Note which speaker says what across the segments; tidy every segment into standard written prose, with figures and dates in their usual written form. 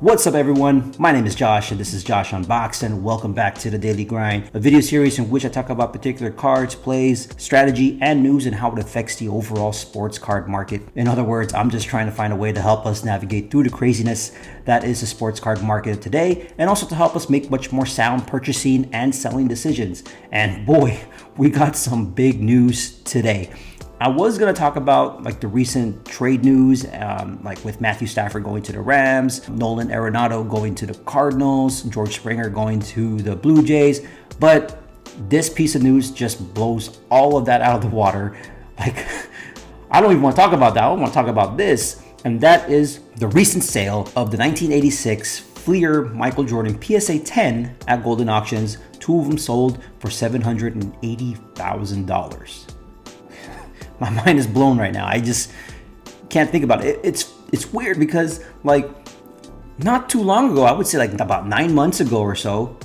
Speaker 1: What's up everyone? My name is Josh and this is Josh Unboxed, and welcome back to the Daily Grind, a video series in which I talk about particular cards, plays, strategy, and news and how it affects the overall sports card market. In other words, I'm just trying to find a way to help us navigate through the craziness that is the sports card market today, and also to help us make much more sound purchasing and selling decisions. And boy, we got some big news today. I was going to talk about like the recent trade news, like with Matthew Stafford going to the Rams, Nolan Arenado going to the Cardinals, George Springer going to the Blue Jays. But this piece of news just blows all of that out of the water. Like, I don't even want to talk about that. I want to talk about this. And that is the recent sale of the 1986 Fleer Michael Jordan PSA 10 at Golden Auctions. Two of them sold for $780,000. My mind is blown right now. I just can't think about it. It's weird because like not too long ago, I would say like about 9 months ago or so,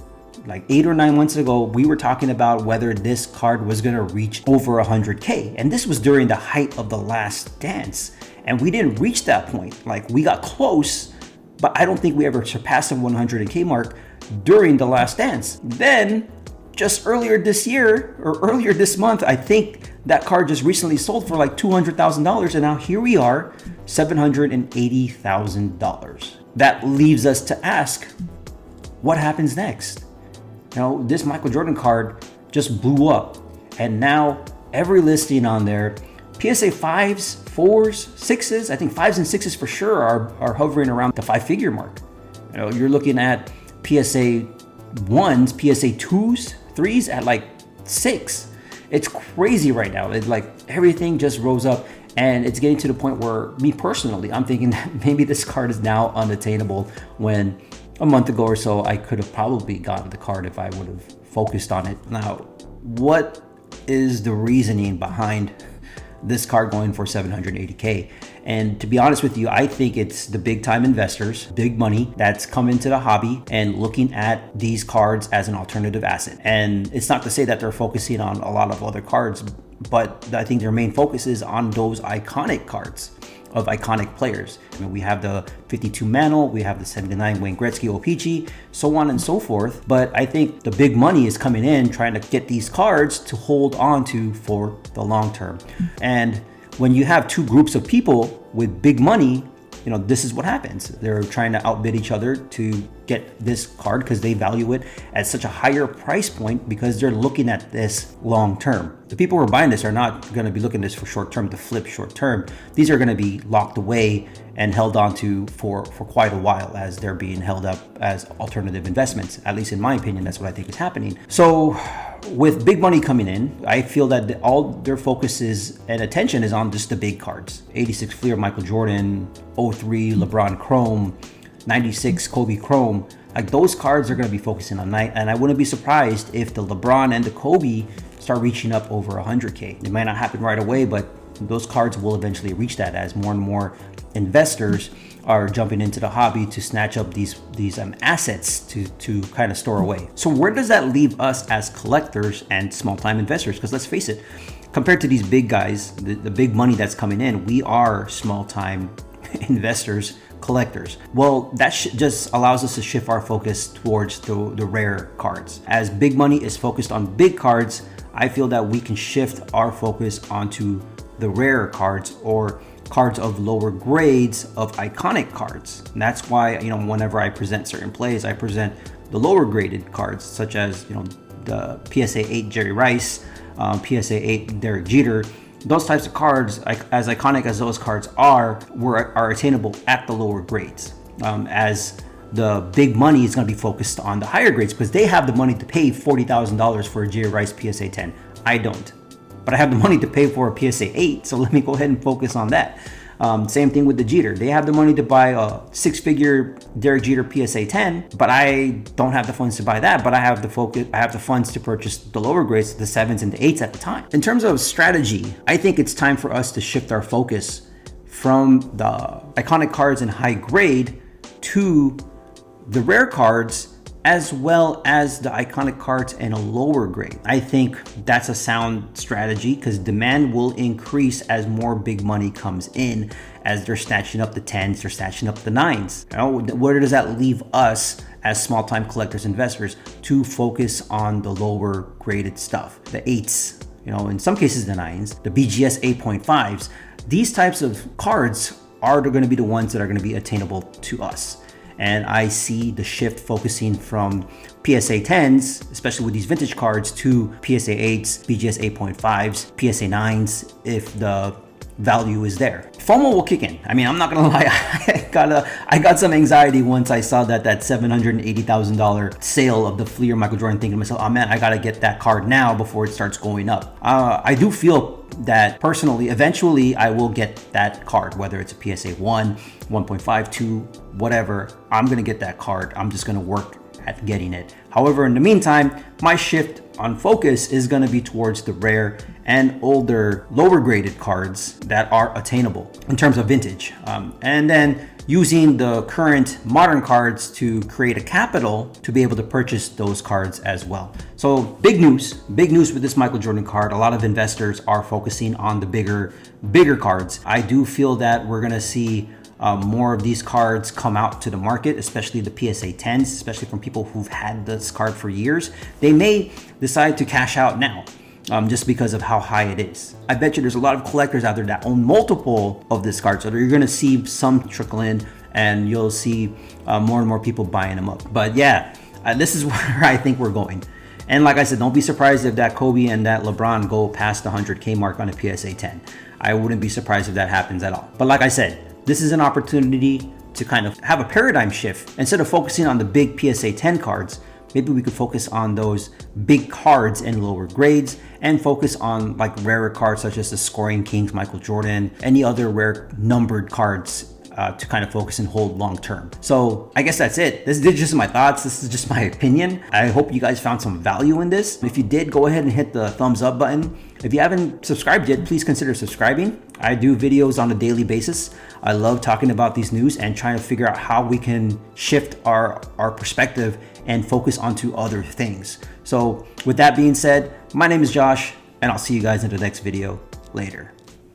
Speaker 1: like 8 or 9 months ago, we were talking about whether this card was going to reach over 100K. And this was during the height of The Last Dance. And we didn't reach that point. Like we got close, but I don't think we ever surpassed the 100K mark during The Last Dance. Then just earlier this year or earlier this month, I think that card just recently sold for like $200,000, and now here we are, $780,000. That leaves us to ask, what happens next? You know, this Michael Jordan card just blew up, and now every listing on there, PSA 5s, 4s, 6s, I think 5s and 6s for sure are hovering around the 5-figure mark. You know, you're looking at PSA 1s, PSA 2s, 3s at like 6. It's crazy right now. It's like everything just rose up, and it's getting to the point where me personally, I'm thinking that maybe this card is now unattainable, when a month ago or so, I could have probably gotten the card if I would have focused on it. Now, what is the reasoning behind this card going for 780K? And to be honest with you, I think it's the big time investors, big money that's come into the hobby and looking at these cards as an alternative asset. And it's not to say that they're focusing on a lot of other cards, but I think their main focus is on those iconic cards of iconic players. I mean, we have the 52 Mantle, we have the 79 Wayne Gretzky O-Pee-Chee, so on and so forth. But I think the big money is coming in trying to get these cards to hold on to for the long term. And when you have two groups of people with big money, you know, this is what happens. They're trying to outbid each other to get this card because they value it at such a higher price point, because they're looking at this long term. The people who are buying this are not going to be looking at this for short term to flip short term. These are going to be locked away and held on to for quite a while, as they're being held up as alternative investments. At least in my opinion, that's what I think is happening. So with big money coming in, I feel that all their focus is and attention is on just the big cards. 86 Fleer Michael Jordan, 03 LeBron Chrome, 96 Kobe Chrome. Like those cards are going to be focusing on night, and I wouldn't be surprised if the LeBron and the Kobe start reaching up over 100K. It might not happen right away, but those cards will eventually reach that as more and more investors are jumping into the hobby to snatch up these assets to kind of store away. So where does that leave us as collectors and small-time investors? Because let's face it, compared to these big guys, the big money that's coming in, we are small-time investors, collectors. Well, that just allows us to shift our focus towards the rare cards. As big money is focused on big cards, I feel that we can shift our focus onto the rare cards, or cards of lower grades of iconic cards. And that's why, you know, whenever I present certain plays, I present the lower graded cards, such as, you know, the PSA 8 Jerry Rice, PSA 8 Derek Jeter. Those types of cards, as iconic as those cards are attainable at the lower grades. As the big money is going to be focused on the higher grades, because they have the money to pay $40,000 for a Jerry Rice PSA 10. I don't. But I have the money to pay for a PSA 8, so let me go ahead and focus on that. Same thing with the Jeter. They have the money to buy a 6-figure Derek Jeter PSA 10, but I don't have the funds to buy that. But I have the funds to purchase the lower grades, the 7s and the 8s at the time. In terms of strategy, I think it's time for us to shift our focus from the iconic cards in high grade to the rare cards as well as the iconic cards in a lower grade. I think that's a sound strategy because demand will increase as more big money comes in, as they're snatching up the 10s, they're snatching up the 9s. You know, where does that leave us as small time collectors, investors, to focus on the lower graded stuff, the 8s, you know, in some cases the 9s, the BGS 8.5s. These types of cards are going to be the ones that are going to be attainable to us. And I see the shift focusing from PSA 10s, especially with these vintage cards, to PSA 8s, BGS 8.5s, PSA 9s, if the value is there. FOMO will kick in. I mean, I'm not gonna lie, I got some anxiety once I saw that $780,000 sale of the Fleer Michael Jordan, thinking to myself, oh man, I gotta get that card now before it starts going up. I do feel that personally, eventually I will get that card, whether it's a PSA 1, 1.5, 2, whatever. I'm gonna get that card. I'm just gonna work at getting it. However, in the meantime, my shift on focus is going to be towards the rare and older, lower graded cards that are attainable in terms of vintage. And then using the current modern cards to create a capital to be able to purchase those cards as well. So big news with this Michael Jordan card. A lot of investors are focusing on the bigger cards. I do feel that we're going to see more of these cards come out to the market, especially the PSA 10s, especially from people who've had this card for years. They may decide to cash out now just because of how high it is. I bet you there's a lot of collectors out there that own multiple of this card, so you're going to see some trickle in and you'll see more and more people buying them up. But yeah, this is where I think we're going. And like I said, don't be surprised if that Kobe and that LeBron go past the 100K mark on a PSA 10. I wouldn't be surprised if that happens at all. But like I said, this is an opportunity to kind of have a paradigm shift. Instead of focusing on the big PSA 10 cards, maybe we could focus on those big cards in lower grades and focus on like rarer cards such as the Scoring Kings, Michael Jordan, any other rare numbered cards to kind of focus and hold long term. So I guess that's it. This is just my thoughts. This is just my opinion. I hope you guys found some value in this. If you did, go ahead and hit the thumbs up button. If you haven't subscribed yet, please consider subscribing. I do videos on a daily basis. I love talking about these news and trying to figure out how we can shift our perspective and focus onto other things. So with that being said, my name is Josh, and I'll see you guys in the next video later.